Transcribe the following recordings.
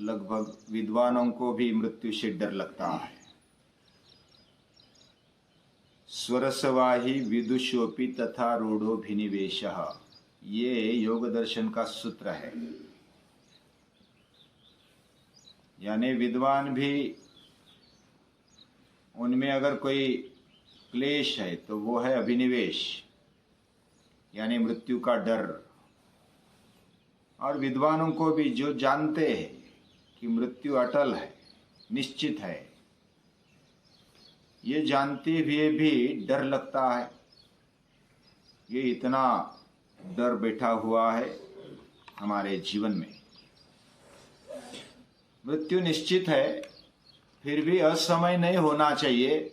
लगभग विद्वानों को भी मृत्यु से डर लगता है। स्वरसवाही विदुषोपि तथा रूढ़ोभिनिवेशः, ये योग दर्शन का सूत्र है। यानी विद्वान भी, उनमें अगर कोई क्लेश है तो वो है अभिनिवेश, यानी मृत्यु का डर। और विद्वानों को भी, जो जानते हैं कि मृत्यु अटल है, निश्चित है, ये जानते हुए भी डर लगता है। ये इतना डर बैठा हुआ है हमारे जीवन में। मृत्यु निश्चित है, फिर भी असमय नहीं होना चाहिए,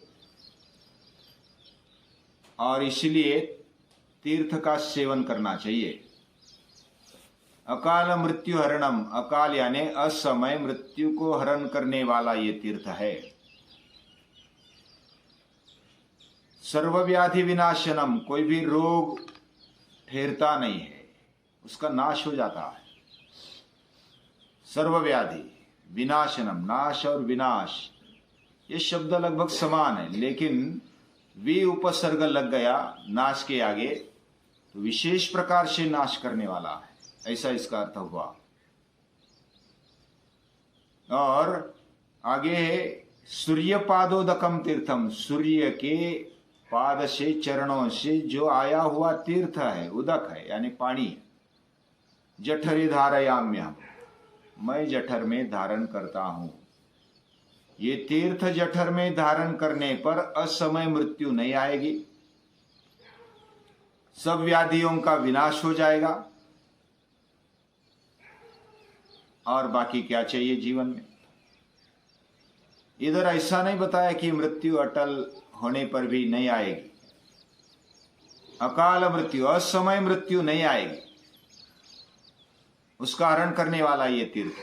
और इसलिए तीर्थ का सेवन करना चाहिए। अकाल मृत्यु हरणम, अकाल यानी असमय मृत्यु को हरण करने वाला ये तीर्थ है। सर्वव्याधि विनाशनम, कोई भी रोग ठहरता नहीं है, उसका नाश हो जाता है। सर्वव्याधि विनाशनम, नाश और विनाश ये शब्द लगभग समान है, लेकिन वी उपसर्ग लग गया नाश के आगे तो विशेष प्रकार से नाश करने वाला है, ऐसा इसका अर्थ हुआ। और आगे है सूर्य पादोदकम तीर्थम, सूर्य के पाद से, चरणों से जो आया हुआ तीर्थ है, उदक है यानी पानी। जठरे धारयाम्यहम्, मैं जठर में धारण करता हूं। ये तीर्थ जठर में धारण करने पर असमय मृत्यु नहीं आएगी, सब व्याधियों का विनाश हो जाएगा, और बाकी क्या चाहिए जीवन में। इधर ऐसा नहीं बताया कि मृत्यु अटल होने पर भी नहीं आएगी। अकाल मृत्यु, असमय मृत्यु नहीं आएगी, उसका हरण करने वाला ये तीर्थ।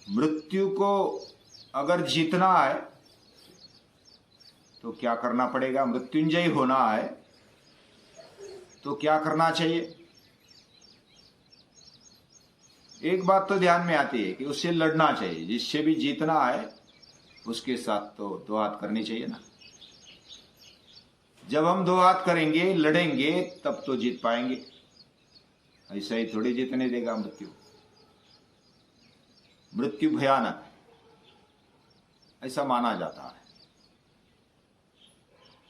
मृत्यु को अगर जीतना है तो क्या करना पड़ेगा? मृत्युंजय होना है तो क्या करना चाहिए? एक बात तो ध्यान में आती है कि उससे लड़ना चाहिए। जिससे भी जीतना है उसके साथ तो दो हाथ करनी चाहिए ना। जब हम दो हाथ करेंगे, लड़ेंगे, तब तो जीत पाएंगे। ऐसा ही थोड़ी जीतने देगा मृत्यु। मृत्यु भयानक है, ऐसा माना जाता है,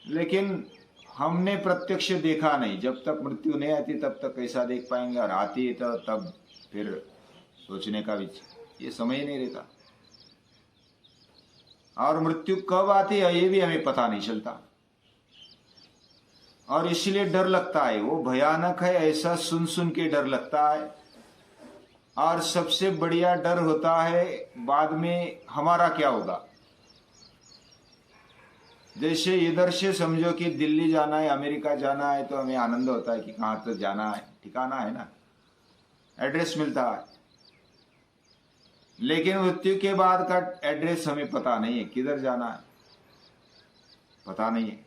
लेकिन हमने प्रत्यक्ष देखा नहीं। जब तक मृत्यु नहीं आती तब तक कैसा देख पाएंगे, और आती है तो तब फिर सोचने का भी ये समय ही नहीं रहता। और मृत्यु कब आती है ये भी हमें पता नहीं चलता, और इसलिए डर लगता है। वो भयानक है, ऐसा सुन सुन के डर लगता है। और सबसे बढ़िया डर होता है बाद में हमारा क्या होगा। जैसे इधर से समझो कि दिल्ली जाना है, अमेरिका जाना है, तो हमें आनंद होता है कि कहां तक जाना है, ठिकाना है ना, एड्रेस मिलता है। लेकिन मृत्यु के बाद का एड्रेस हमें पता नहीं है, किधर जाना है पता नहीं है।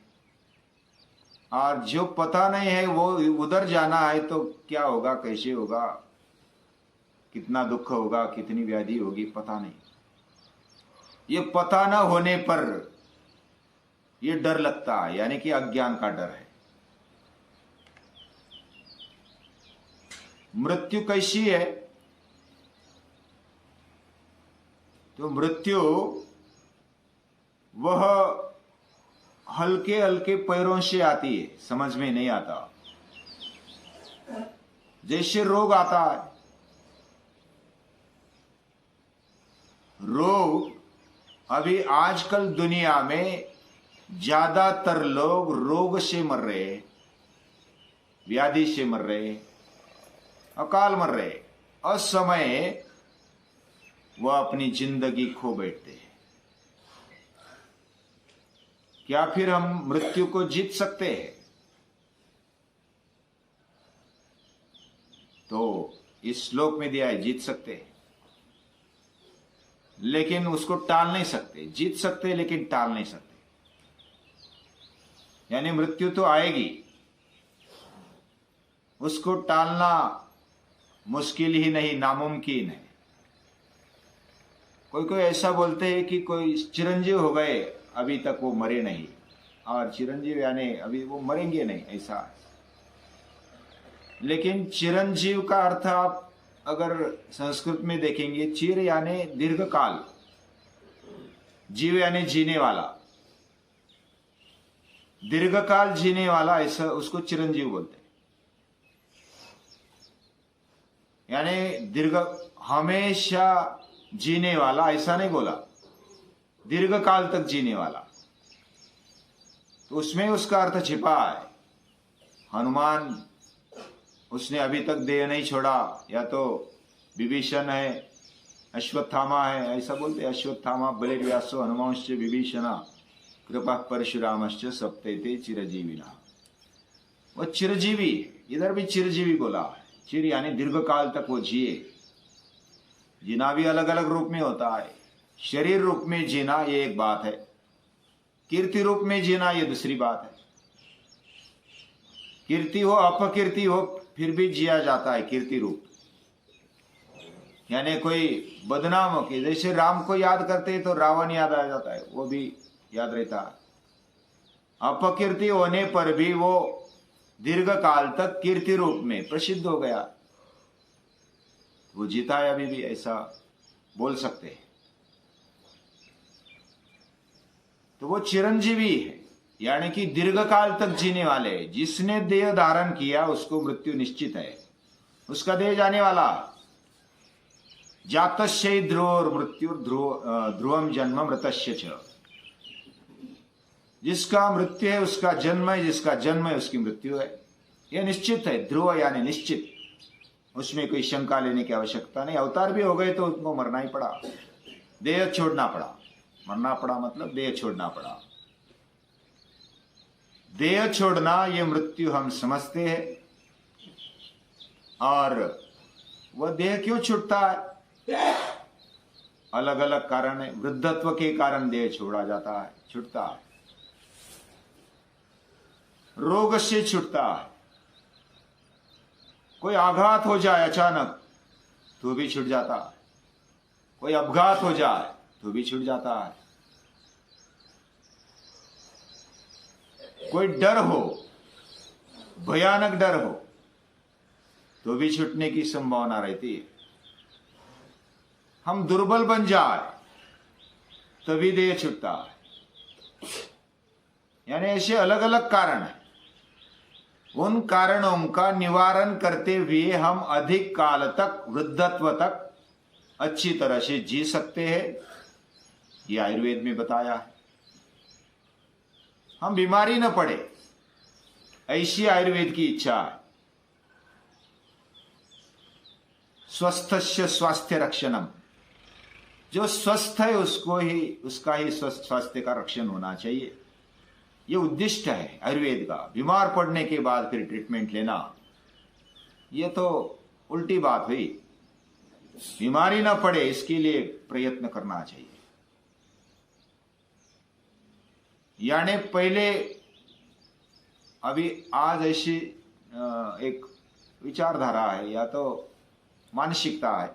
और जो पता नहीं है वो उधर जाना है तो क्या होगा, कैसे होगा, कितना दुख होगा, कितनी व्याधि होगी, पता नहीं। ये पता न होने पर ये डर लगता है, यानी कि अज्ञान का डर है। मृत्यु कैसी है? तो मृत्यु वह हल्के हल्के पैरों से आती है, समझ में नहीं आता। जैसे रोग आता है, रोग अभी आजकल दुनिया में ज्यादातर लोग रोग से मर रहे हैं, व्याधि से मर रहे हैं, अकाल मर रहे, असमय वह अपनी जिंदगी खो बैठते हैं। क्या फिर हम मृत्यु को जीत सकते हैं? तो इस श्लोक में दिया है जीत सकते हैं, लेकिन उसको टाल नहीं सकते। जीत सकते हैं लेकिन टाल नहीं सकते। यानी मृत्यु तो आएगी, उसको टालना मुश्किल ही नहीं, नामुमकिन है। कोई कोई ऐसा बोलते हैं कि कोई चिरंजीव हो गए, अभी तक वो मरे नहीं, और चिरंजीव यानी अभी वो मरेंगे नहीं, ऐसा। लेकिन चिरंजीव का अर्थ आप अगर संस्कृत में देखेंगे, चिर यानी दीर्घ काल, जीव यानी जीने वाला, दीर्घ काल जीने वाला, ऐसा उसको चिरंजीव बोलते हैं। यानी दीर्घ, हमेशा जीने वाला, ऐसा नहीं बोला, दीर्घ काल तक जीने वाला। तो उसमें उसका अर्थ छिपा है। हनुमान, उसने अभी तक देह नहीं छोड़ा, या तो विभीषण है, अश्वत्थामा है, ऐसा बोलते, अश्वत्थामा बलिर्व्यासो हनुमांश्च विभीषणा कृपा परशुरामश्च सप्तैते चिरजीविना। वो चिरजीवी, इधर भी चिरजीवी बोला है। चिर यानी दीर्घ काल तक वो जिए। जीना भी अलग अलग रूप में होता है। शरीर रूप में जीना ये एक बात है, कीर्ति रूप में जीना ये दूसरी बात है। कीर्ति हो अपकीर्ति हो फिर भी जिया जाता है कीर्ति रूप। यानी कोई बदनाम हो के, जैसे राम को याद करते हैं तो रावण याद आ जाता है, वो भी याद रहता है। अपकीर्ति होने पर भी वो दीर्घ काल तक कीर्ति रूप में प्रसिद्ध हो गया, वो जीता है अभी भी, ऐसा बोल सकते हैं। तो वो चिरंजीवी है, यानी कि दीर्घ काल तक जीने वाले। जिसने देह धारण किया उसको मृत्यु निश्चित है, उसका देह जाने वाला। जातस्य ध्रुव मृत्यु ध्रुवम जन्म मृतस्य च। जिसका मृत्यु है उसका जन्म है, जिसका जन्म है उसकी मृत्यु है। यह निश्चित है, ध्रुव यानी निश्चित, उसमें कोई शंका लेने की आवश्यकता नहीं। अवतार भी हो गए तो उनको मरना ही पड़ा, देह छोड़ना पड़ा। मरना पड़ा मतलब देह छोड़ना पड़ा। देह छोड़ना ये मृत्यु हम समझते हैं। और वह देह क्यों छूटता है? अलग अलग कारण है। वृद्धत्व के कारण देह छोड़ा जाता है, छूटता है। रोग से छूटता है। कोई आघात हो जाए अचानक तो भी छूट जाता है। कोई अपघात हो जाए तो भी छूट जाता है। कोई डर हो, भयानक डर हो तो भी छूटने की संभावना रहती है। हम दुर्बल बन जाए तभी देह छूटता है। यानी ऐसे अलग अलग कारण हैं। उन कारणों का निवारण करते हुए हम अधिक काल तक, वृद्धत्व तक अच्छी तरह से जी सकते हैं। यह आयुर्वेद में बताया है। हम बीमारी न पड़े, ऐसी आयुर्वेद की इच्छा है। स्वस्थस्य स्वास्थ्य रक्षणम। जो स्वस्थ है उसको ही, उसका ही स्वस्थ स्वास्थ्य का रक्षण होना चाहिए। ये उद्दिष्ट है आयुर्वेद का। बीमार पड़ने के बाद फिर ट्रीटमेंट लेना, ये तो उल्टी बात हुई। बीमारी ना पड़े इसके लिए प्रयत्न करना चाहिए। यानी पहले, अभी आज ऐसी एक विचारधारा है या तो मानसिकता है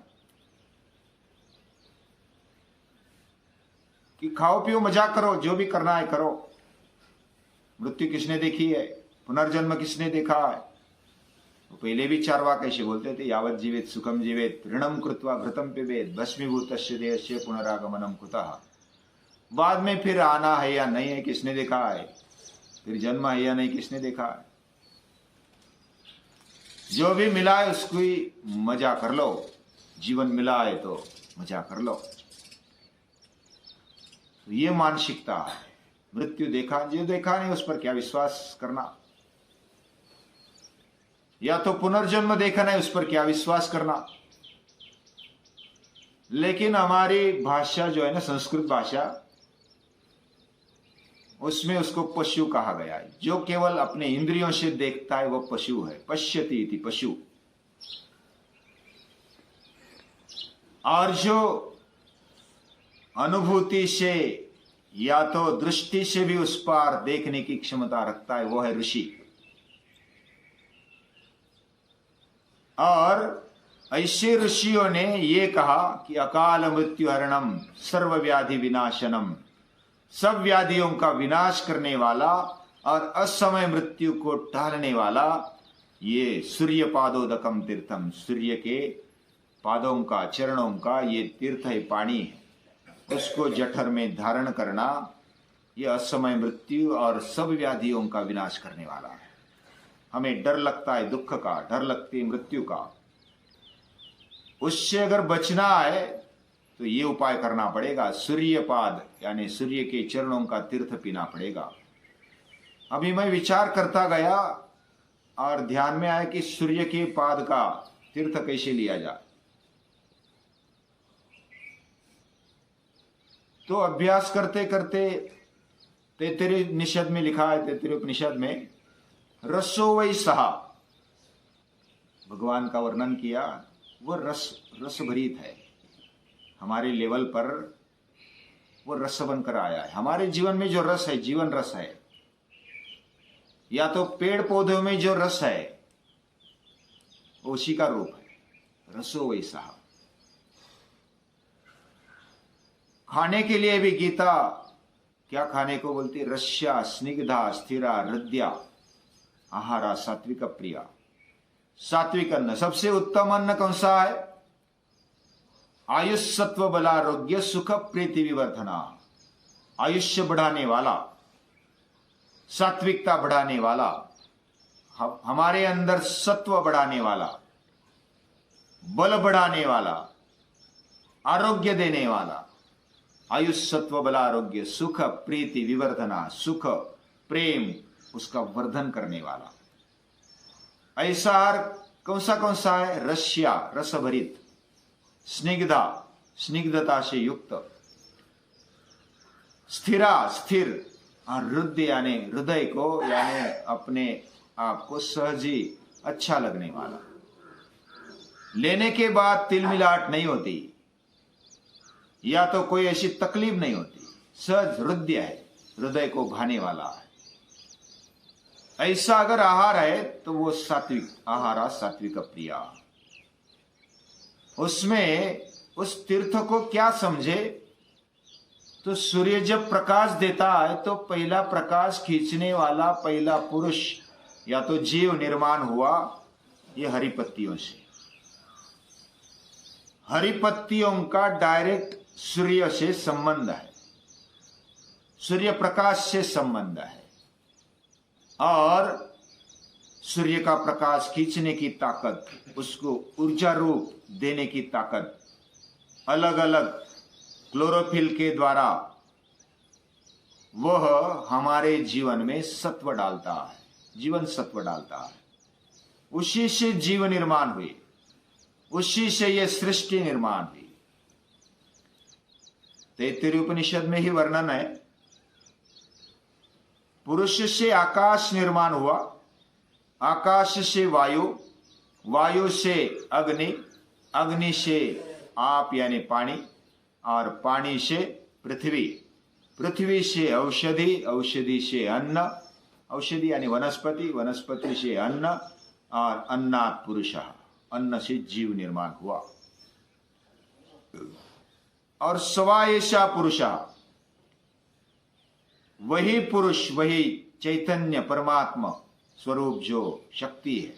कि खाओ पियो मजाक करो, जो भी करना है करो। मृत्यु किसने देखी है? पुनर्जन्म किसने देखा है? तो पहले भी चार्वाक ऐसे बोलते थे, यावत जीवेत सुखम जीवेत ऋणम कृत्वा घृतम पिबेत भस्मीभूतस्य देहस्य पुनरागमनम कुतः। बाद में फिर आना है या नहीं है किसने देखा है? फिर जन्म है या नहीं किसने देखा है? जो भी मिला है उसको ही मजा कर लो। जीवन मिला है तो मजा कर लो। तो ये मानसिकता है। मृत्यु देखा, जो देखा नहीं उस पर क्या विश्वास करना, या तो पुनर्जन्म देखा नहीं उस पर क्या विश्वास करना। लेकिन हमारी भाषा जो है ना, संस्कृत भाषा, उसमें उसको पशु कहा गया है। जो केवल अपने इंद्रियों से देखता है वो पशु है। पश्यति इति पशु। और जो अनुभूति से या तो दृष्टि से भी उस पार देखने की क्षमता रखता है वो है ऋषि। और ऐसे ऋषियों ने ये कहा कि अकाल मृत्यु हरणम सर्व व्याधि विनाशनम, सब व्याधियों का विनाश करने वाला और असमय मृत्यु को टालने वाला ये सूर्य पादोदकम तीर्थम, सूर्य के पादों का, चरणों का ये तीर्थ है, पानी है, उसको जठर में धारण करना ये असमय मृत्यु और सब व्याधियों का विनाश करने वाला है। हमें डर लगता है दुख का, डर लगती है मृत्यु का, उससे अगर बचना है तो ये उपाय करना पड़ेगा, सूर्यपाद यानी सूर्य के चरणों का तीर्थ पीना पड़ेगा। अभी मैं विचार करता गया और ध्यान में आया कि सूर्य के पाद का तीर्थ कैसे लिया जाए। तो अभ्यास करते करते तैत्तिरीय उपनिषद में लिखा है, तैत्तिरीय उपनिषद में रसो वै सहा, भगवान का वर्णन किया, वो रस भरित है, हमारे लेवल पर वो रस बनकर आया है। हमारे जीवन में जो रस है, जीवन रस है, या तो पेड़ पौधों में जो रस है उसी का रूप है, रसो वै सहा। खाने के लिए भी गीता क्या खाने को बोलती? रस्या स्निग्धा स्थिरा हृदया आहारा सात्विक प्रिया। सात्विक अन्न, सबसे उत्तम अन्न कौन सा है? आयुष सत्व बलारोग्य सुख प्रीति विवर्धना, आयुष्य बढ़ाने वाला, सात्विकता बढ़ाने वाला, हमारे अंदर सत्व बढ़ाने वाला, बल बढ़ाने वाला, आरोग्य देने वाला, आयुष सत्व बल आरोग्य सुख प्रीति विवर्धना, सुख प्रेम उसका वर्धन करने वाला। ऐसा आहार कौन सा है? रस्या रसभरित, स्निग्धा स्निग्धता से युक्त, स्थिरा स्थिर, और हृदय यानी हृदय को यानी अपने आप को सहज ही अच्छा लगने वाला, लेने के बाद तिलमिलाट नहीं होती या तो कोई ऐसी तकलीफ नहीं होती, सहज हृदय है, हृदय को भाने वाला है। ऐसा अगर आहार है तो वो सात्विक आहारा सात्विक प्रिया। उसमें उस तीर्थ को क्या समझे तो सूर्य जब प्रकाश देता है तो पहला प्रकाश खींचने वाला पहला पुरुष या तो जीव निर्माण हुआ ये हरी पत्तियों से। हरी पत्तियों का डायरेक्ट सूर्य से संबंध है, सूर्य प्रकाश से संबंध है, और सूर्य का प्रकाश खींचने की ताकत, उसको ऊर्जा रूप देने की ताकत अलग अलग क्लोरोफिल के द्वारा वह हमारे जीवन में सत्व डालता है, जीवन सत्व डालता है। उसी से जीव निर्माण हुए, उसी से यह सृष्टि निर्माण हुई। तैत्तिरीय उपनिषद में ही वर्णन है, पुरुष से आकाश निर्माण हुआ, आकाश से वायु, वायु से अग्नि, अग्नि से आप यानी पानी, और पानी से पृथ्वी, पृथ्वी से औषधि, औषधि से अन्न, औषधि यानी वनस्पति, वनस्पति से अन्न, और अन्नात् पुरुषः, अन्न से जीव निर्माण हुआ। और सवायेषा पुरुषः, वही पुरुष, वही चैतन्य परमात्मा स्वरूप जो शक्ति है,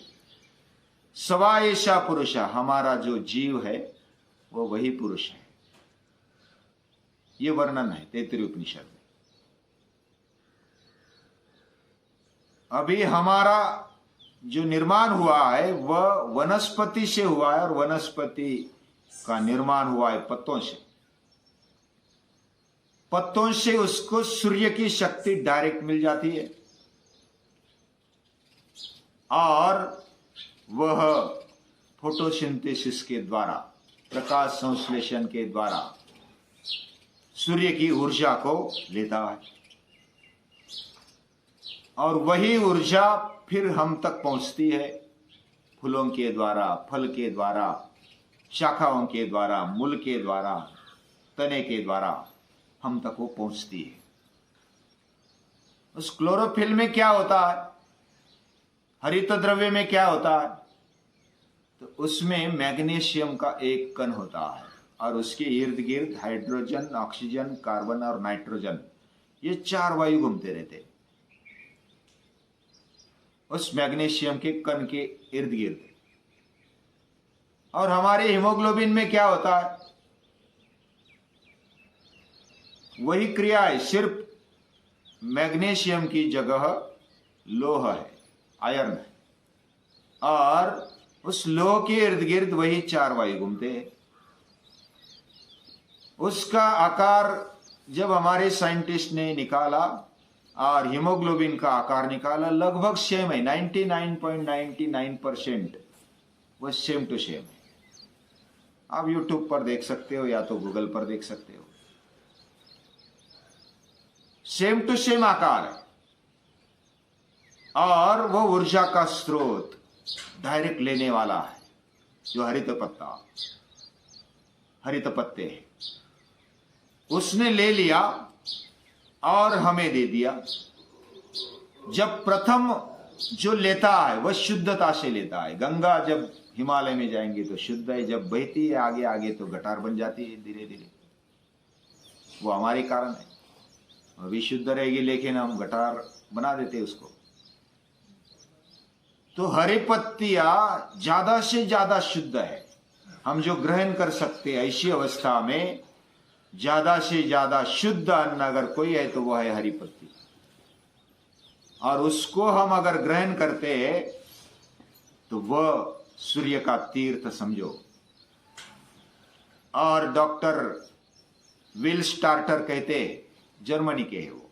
सवायेषा पुरुषः, हमारा जो जीव है वो वही पुरुष है। ये वर्णन है तैत्तिरीय उपनिषद में। अभी हमारा जो निर्माण हुआ है वह वनस्पति से हुआ है, और वनस्पति का निर्माण हुआ है पत्तों से। पत्तों से उसको सूर्य की शक्ति डायरेक्ट मिल जाती है, और वह फोटोसिंथेसिस के द्वारा, प्रकाश संश्लेषण के द्वारा सूर्य की ऊर्जा को लेता है, और वही ऊर्जा फिर हम तक पहुंचती है फूलों के द्वारा, फल के द्वारा, शाखाओं के द्वारा, मूल के द्वारा, तने के द्वारा हम तक वो पहुंचती है। उस क्लोरोफिल में क्या होता है, हरित द्रव्य में क्या होता है? तो उसमें मैग्नीशियम का एक कण होता है और उसके इर्द गिर्द हाइड्रोजन, ऑक्सीजन, कार्बन और नाइट्रोजन, ये 4 वायु घूमते रहते उस मैग्नीशियम के कण के इर्द गिर्द। और हमारे हीमोग्लोबिन में क्या होता है? वही क्रिया है, सिर्फ मैग्नीशियम की जगह लोह है, आयरन है, और उस लोह के इर्द गिर्द वही 4 वायु घूमते हैं। उसका आकार जब हमारे साइंटिस्ट ने निकाला और हीमोग्लोबिन का आकार निकाला, लगभग सेम है, 99.99% वो सेम टू सेम है। आप यूट्यूब पर देख सकते हो या तो गूगल पर देख सकते हो, सेम टू सेम आकार है। और वो ऊर्जा का स्रोत डायरेक्ट लेने वाला है, जो हरित पत्ते है, उसने ले लिया और हमें दे दिया। जब प्रथम जो लेता है वह शुद्धता से लेता है। गंगा जब हिमालय में जाएंगे तो शुद्ध है, जब बहती है आगे आगे तो गटार बन जाती है धीरे धीरे, वो हमारे कारण है। अभी शुद्ध रहेगी लेकिन हम गटार बना देते उसको। तो हरी पत्तियां ज्यादा से ज्यादा शुद्ध है, हम जो ग्रहण कर सकते हैं। ऐसी अवस्था में ज्यादा से ज्यादा शुद्ध अन्न अगर कोई है तो वह है हरी पत्ती, और उसको हम अगर ग्रहण करते हैं तो वह सूर्य का तीर्थ समझो। और डॉक्टर विल स्टार्टर कहते हैं, जर्मनी के हैं वो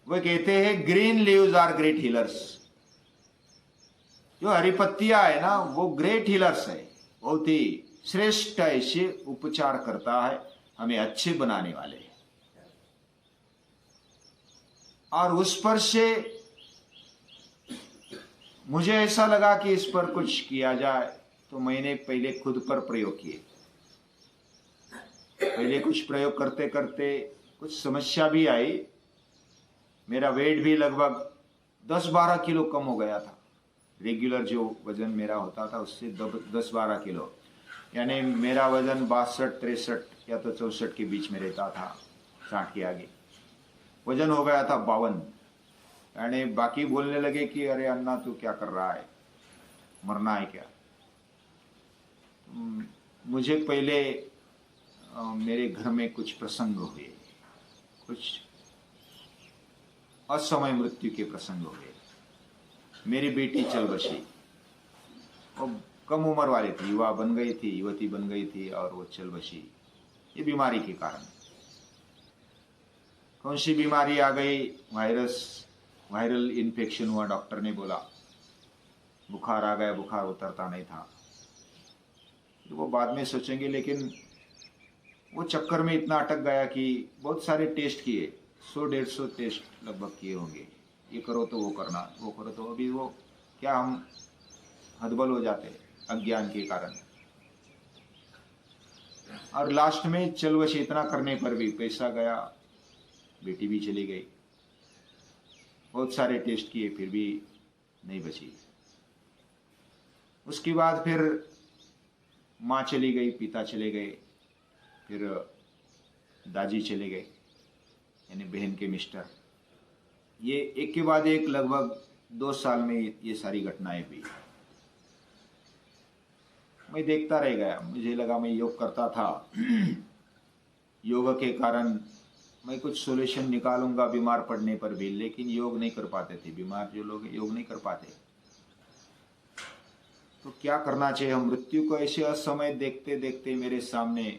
कहते हैं green leaves are great healers. जो हरी पत्तियां है ना, वो ग्रेट हीलर्स है, बहुत ही श्रेष्ठ ऐसे उपचार करता है, हमें अच्छे बनाने वाले हैं। और उस पर से मुझे ऐसा लगा कि इस पर कुछ किया जाए, तो मैंने पहले खुद पर प्रयोग किए। पहले कुछ प्रयोग करते करते कुछ समस्या भी आई। मेरा वेट भी लगभग 10-12 किलो कम हो गया था। रेगुलर जो वजन मेरा होता था उससे 10-12 किलो, यानी मेरा वजन 62-63 या तो 64 के बीच में रहता था, 60 के आगे। वजन हो गया था 52। यानी बाकी बोलने लगे कि अरे अन्ना तू क्या कर रहा है, मरना है क्या। मुझे पहले मेरे घर में कुछ प्रसंग हुए, कुछ असमय मृत्यु के प्रसंग हुए। मेरी बेटी चल बसी, वो कम उम्र वाली थी, युवा बन गई थी, युवती बन गई थी, और वो चल बसी। ये बीमारी के कारण। कौन सी बीमारी आ गई? वायरल इन्फेक्शन हुआ, डॉक्टर ने बोला। बुखार आ गया, बुखार उतरता नहीं था। तो वो बाद में सोचेंगे, लेकिन वो चक्कर में इतना अटक गया कि बहुत सारे टेस्ट किए, 100-150 टेस्ट लगभग किए होंगे। ये करो तो वो करना, वो करो तो अभी वो क्या, हम हदबल हो जाते अज्ञान के कारण। और लास्ट में चल बस इतना करने पर भी पैसा गया, बेटी भी चली गई। बहुत सारे टेस्ट किए फिर भी नहीं बची। उसके बाद फिर माँ चली गई, पिता चले गए, फिर दादी चले गए, यानी बहन के मिस्टर। ये एक के बाद एक लगभग 2 साल में ये सारी घटनाएं हुई। मैं देखता रह गया। मुझे लगा मैं योग करता था, योग के कारण मैं कुछ सोल्यूशन निकालूंगा बीमार पड़ने पर भी, लेकिन योग नहीं कर पाते थे। बीमार जो लोग योग नहीं कर पाते, तो क्या करना चाहिए? हम मृत्यु को ऐसे असमय देखते देखते मेरे सामने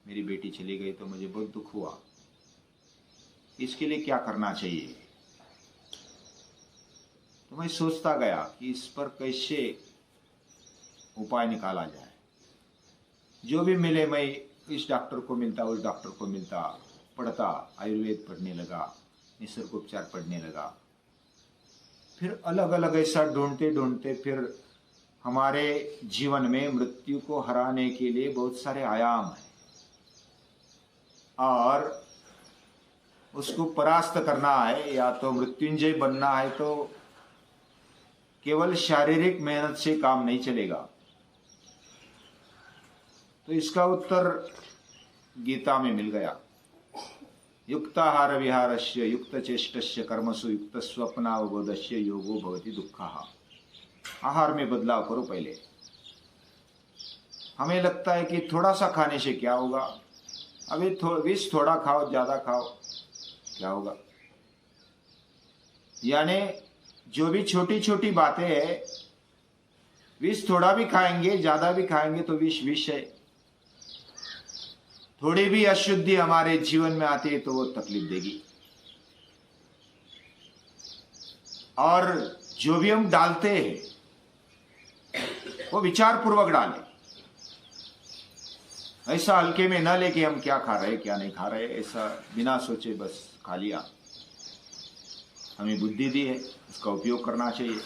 मेरी बेटी चली गई, तो मुझे बहुत दुख हुआ। इसके लिए क्या करना चाहिए? तो मैं सोचता गया कि इस पर कैसे उपाय निकाला जाए। जो भी मिले मैं इस डॉक्टर को मिलता, उस डॉक्टर को मिलता, पढ़ता, आयुर्वेद पढ़ने लगा, निसर्गोपचार पढ़ने लगा। फिर अलग अलग ऐसा ढूंढते ढूंढते फिर हमारे जीवन में मृत्यु को हराने के लिए बहुत सारे आयाम हैं, और उसको परास्त करना है या तो मृत्युंजय बनना है, तो केवल शारीरिक मेहनत से काम नहीं चलेगा। तो इसका उत्तर गीता में मिल गया। युक्ताहार विहारस्य युक्त चेष्टस्य कर्मसु युक्त स्वप्नावबोधस्य योगो भवति दुःखः। आहार में बदलाव करो पहले। हमें लगता है कि थोड़ा सा खाने से क्या होगा, अभी थोड़ा खाओ, ज्यादा खाओ, क्या होगा। यानी जो भी छोटी छोटी बातें है, विष थोड़ा भी खाएंगे, ज्यादा भी खाएंगे तो विष विष है। थोड़ी भी अशुद्धि हमारे जीवन में आती है तो वो तकलीफ देगी। और जो भी हम डालते हैं वो विचार पूर्वक डालें। ऐसा हल्के में न लेके हम क्या खा रहे क्या नहीं खा रहे, ऐसा बिना सोचे बस खा लिया। हमें बुद्धि दी है, उसका उपयोग करना चाहिए।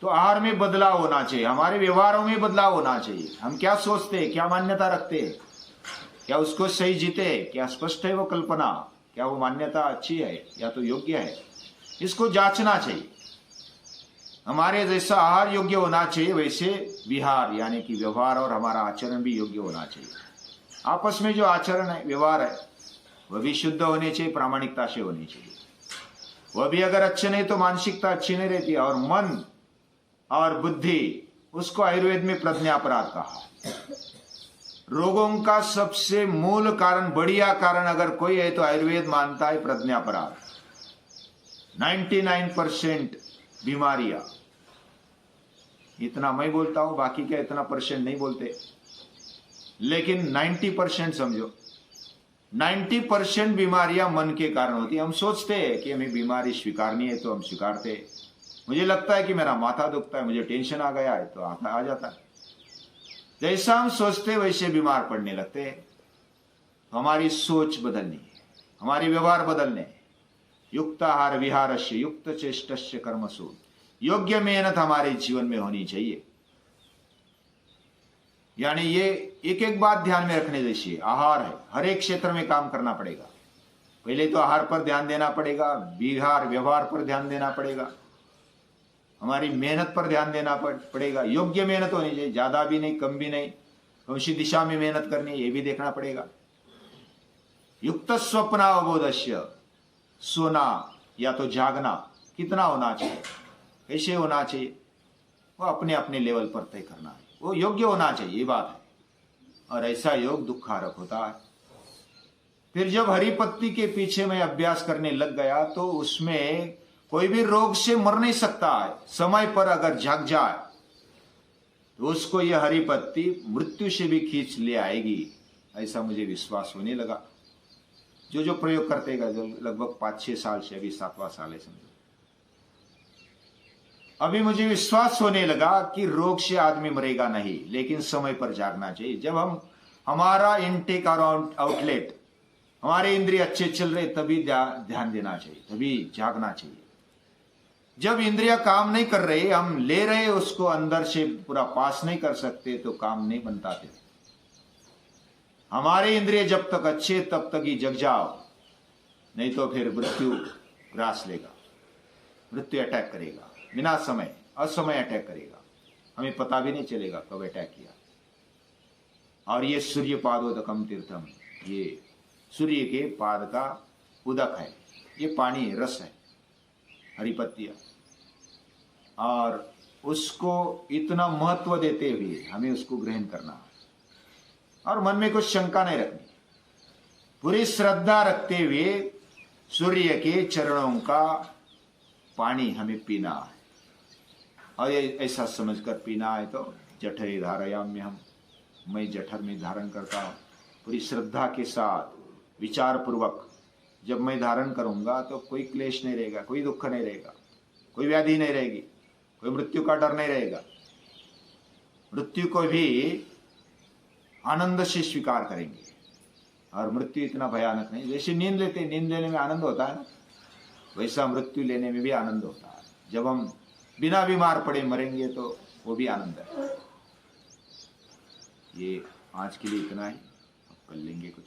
तो आहार में बदलाव होना चाहिए, हमारे व्यवहारों में बदलाव होना चाहिए। हम क्या सोचते हैं, क्या मान्यता रखते हैं, क्या उसको सही जीते, क्या स्पष्ट है वो कल्पना, क्या वो मान्यता अच्छी है या तो योग्य है, इसको जांचना चाहिए। हमारे जैसा आहार योग्य होना चाहिए, वैसे विहार यानी कि व्यवहार और हमारा आचरण भी योग्य होना चाहिए। आपस में जो आचरण है, व्यवहार है, वह भी शुद्ध होने चाहिए, प्रामाणिकता से होनी चाहिए। वह भी अगर अच्छे नहीं तो मानसिकता अच्छी नहीं रहती। और मन और बुद्धि, उसको आयुर्वेद में प्रज्ञापराध कहा। रोगों का सबसे मूल कारण, बढ़िया कारण अगर कोई है तो आयुर्वेद मानता है प्रज्ञापराध। 99% बीमारियां, इतना मैं बोलता हूं, बाकी क्या इतना परसेंट नहीं बोलते, लेकिन 90% समझो, 90% बीमारियां मन के कारण होती है। हम सोचते हैं कि हमें बीमारी स्वीकारनी है तो हम स्वीकारते हैं। मुझे लगता है कि मेरा माथा दुखता है, मुझे टेंशन आ गया है तो आ जाता है। जैसा हम सोचते वैसे बीमार पड़ने लगते हैं। तो हमारी सोच बदलनी है, हमारी व्यवहार बदलने है। युक्ताहार विहारस्य युक्त चेष्टस्य कर्मसु, योग्य मेहनत हमारे जीवन में होनी चाहिए। यानी ये एक एक बात ध्यान में रखने जैसी। आहार है, हर एक क्षेत्र में काम करना पड़ेगा। पहले तो आहार पर ध्यान देना पड़ेगा, विहार व्यवहार पर ध्यान देना पड़ेगा, हमारी मेहनत पर ध्यान देना पड़ेगा। योग्य मेहनत होनी चाहिए, ज्यादा भी नहीं, कम भी नहीं। कौन सी दिशा में मेहनत करनी है ये भी देखना पड़ेगा। युक्त स्वप्नावबोधस्य, सोना या तो जागना कितना होना चाहिए, कैसे होना चाहिए, वो अपने अपने लेवल पर तय करना है। वो योग्य होना चाहिए, ये बात है। और ऐसा योग दुखकारक होता है। फिर जब हरी पत्ती के पीछे मैं अभ्यास करने लग गया तो उसमें कोई भी रोग से मर नहीं सकता है। समय पर अगर जाग जाए तो उसको यह हरी पत्ती मृत्यु से भी खींच ले आएगी, ऐसा मुझे विश्वास होने लगा। जो प्रयोग करते गए, जो लगभग 5-6 साल से, अभी 7वां साल है समझो, अभी मुझे विश्वास होने लगा कि रोग से आदमी मरेगा नहीं, लेकिन समय पर जागना चाहिए। जब हमारा इनटेक और आउटलेट, हमारे इंद्रिय अच्छे चल रहे तभी ध्यान देना चाहिए, तभी जागना चाहिए। जब इंद्रिया काम नहीं कर रहे, हम ले रहे उसको अंदर से पूरा पास नहीं कर सकते तो काम नहीं बनता थे। हमारे इंद्रिय जब तक अच्छे तब तक ही जग जाओ, नहीं तो फिर मृत्यु ग्रास लेगा, मृत्यु अटैक करेगा बिना समय, असमय अटैक करेगा, हमें पता भी नहीं चलेगा कब अटैक किया। और ये सूर्य पादोदकम तीर्थम, ये सूर्य के पाद का उदक है, ये पानी रस है, हरी पत्तियां। और उसको इतना महत्व देते हुए हमें उसको ग्रहण करना है। और मन में कुछ शंका नहीं रखनी, पूरी श्रद्धा रखते हुए सूर्य के चरणों का पानी हमें पीना है। और ऐसा समझकर पीना है तो जठरे धारयाम्यहम्, मैं जठर में धारण करता हूँ। पूरी श्रद्धा के साथ विचार पूर्वक जब मैं धारण करूंगा तो कोई क्लेश नहीं रहेगा, कोई दुख नहीं रहेगा, कोई व्याधि नहीं रहेगी, कोई मृत्यु का डर नहीं रहेगा। मृत्यु को भी आनंद से स्वीकार करेंगे। और मृत्यु इतना भयानक नहीं, जैसे नींद लेते, नींद लेने में आनंद होता है ना, वैसा मृत्यु लेने में भी आनंद होता है। जब हम बिना बीमार पड़े मरेंगे तो वो भी आनंद है। ये आज के लिए इतना ही, अब कर लेंगे कुछ।